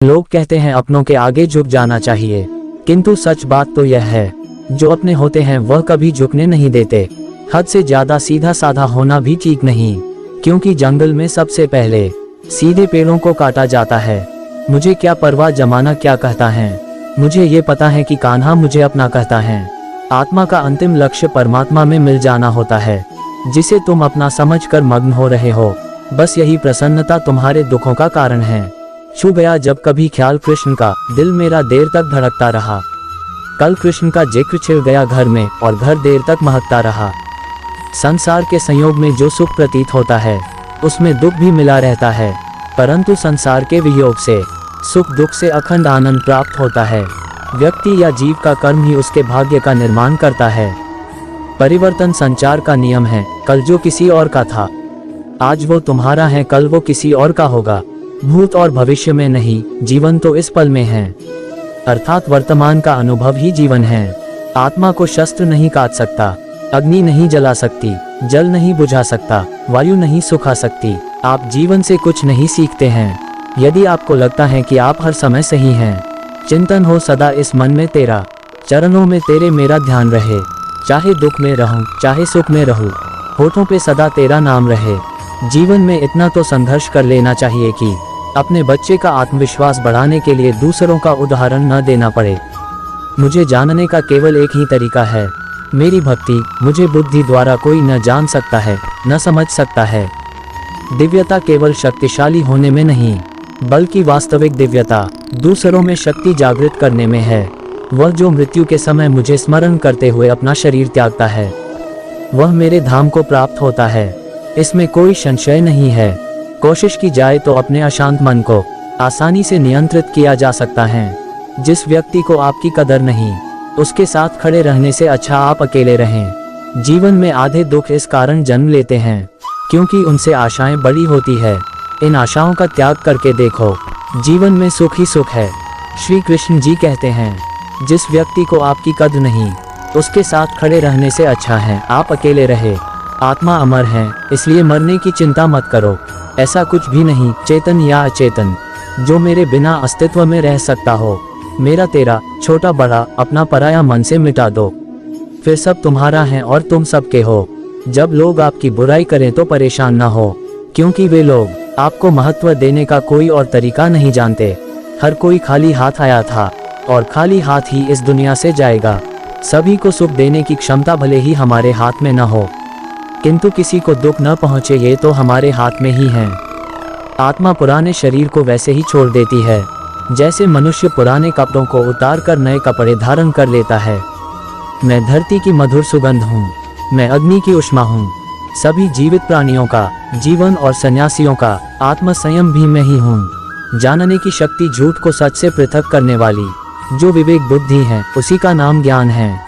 लोग कहते हैं अपनों के आगे झुक जाना चाहिए, किंतु सच बात तो यह है, जो अपने होते हैं वह कभी झुकने नहीं देते। हद से ज्यादा सीधा साधा होना भी ठीक नहीं, क्योंकि जंगल में सबसे पहले सीधे पेड़ों को काटा जाता है। मुझे क्या परवाह जमाना क्या कहता है, मुझे ये पता है कि कान्हा मुझे अपना कहता है। आत्मा का अंतिम लक्ष्य परमात्मा में मिल जाना होता है, जिसे तुम अपना समझकर मग्न हो रहे हो। बस यही प्रसन्नता तुम्हारे दुखों का कारण है। छू गया जब कभी ख्याल कृष्ण का, दिल मेरा देर तक धड़कता रहा। कल कृष्ण का जिक्र छिड़ गया घर में, और घर देर तक महकता रहा। संसार के संयोग में जो सुख प्रतीत होता है, उसमें दुख भी मिला रहता है, परंतु संसार के वियोग से सुख दुख से अखंड आनंद प्राप्त होता है। व्यक्ति या जीव का कर्म ही उसके भाग्य का निर्माण करता है। परिवर्तन संचार का नियम है, कल जो किसी और का था, आज वो तुम्हारा है, कल वो किसी और का होगा। भूत और भविष्य में नहीं, जीवन तो इस पल में है, अर्थात वर्तमान का अनुभव ही जीवन है। आत्मा को शस्त्र नहीं काट सकता, अग्नि नहीं जला सकती, जल नहीं बुझा सकता, वायु नहीं सुखा सकती। आप जीवन से कुछ नहीं सीखते हैं। यदि आपको लगता है कि आप हर समय सही हैं, चिंतन हो सदा इस मन में तेरा, चरणों में तेरे मेरा ध्यान रहे। चाहे दुख में रहूं, चाहे सुख में रहूं, होठों पे सदा तेरा नाम रहे। जीवन में इतना तो संघर्ष कर लेना चाहिए कि अपने बच्चे का आत्मविश्वास बढ़ाने के लिए दूसरों का उदाहरण न देना पड़े। मुझे जानने का केवल एक ही तरीका है, मेरी भक्ति। मुझे बुद्धि द्वारा कोई न जान सकता है, न समझ सकता है। दिव्यता केवल शक्तिशाली होने में नहीं, बल्कि वास्तविक दिव्यता दूसरों में शक्ति जागृत करने में है। वह जो मृत्यु के समय मुझे स्मरण करते हुए अपना शरीर त्यागता है, वह मेरे धाम को प्राप्त होता है, इसमें कोई संशय नहीं है। कोशिश की जाए तो अपने अशांत मन को आसानी से नियंत्रित किया जा सकता है। जिस व्यक्ति को आपकी कदर नहीं, उसके साथ खड़े रहने से अच्छा आप अकेले रहें। जीवन में आधे दुख इस कारण जन्म लेते हैं, क्योंकि उनसे आशाएं बड़ी होती है। इन आशाओं का त्याग करके देखो, जीवन में सुख ही सुख है। श्री कृष्ण जी कहते हैं, जिस व्यक्ति को आपकी कद्र नहीं, उसके साथ खड़े रहने से अच्छा है आप अकेले रहे। आत्मा अमर है, इसलिए मरने की चिंता मत करो। ऐसा कुछ भी नहीं, चेतन या अचेतन, जो मेरे बिना अस्तित्व में रह सकता हो। मेरा तेरा, छोटा बड़ा, अपना पराया मन से मिटा दो, फिर सब तुम्हारा है और तुम सबके हो। जब लोग आपकी बुराई करें तो परेशान ना हो, क्योंकि वे लोग आपको महत्व देने का कोई और तरीका नहीं जानते। हर कोई खाली हाथ आया था और खाली हाथ ही इस दुनिया से जाएगा। सभी को सुख देने की क्षमता भले ही हमारे हाथ में न हो, किंतु किसी को दुख न पहुंचे ये तो हमारे हाथ में ही है। आत्मा पुराने शरीर को वैसे ही छोड़ देती है, जैसे मनुष्य पुराने कपड़ों को उतार कर नए कपड़े धारण कर लेता है। मैं धरती की मधुर सुगंध हूँ, मैं अग्नि की उष्मा हूँ। सभी जीवित प्राणियों का, जीवन और सन्यासियों का आत्म संयम भी मैं ही हूँ। जानने की शक्ति झूठ को सच से पृथक करने वाली, जो विवेक बुद्धि है, उसी का नाम ज्ञान है।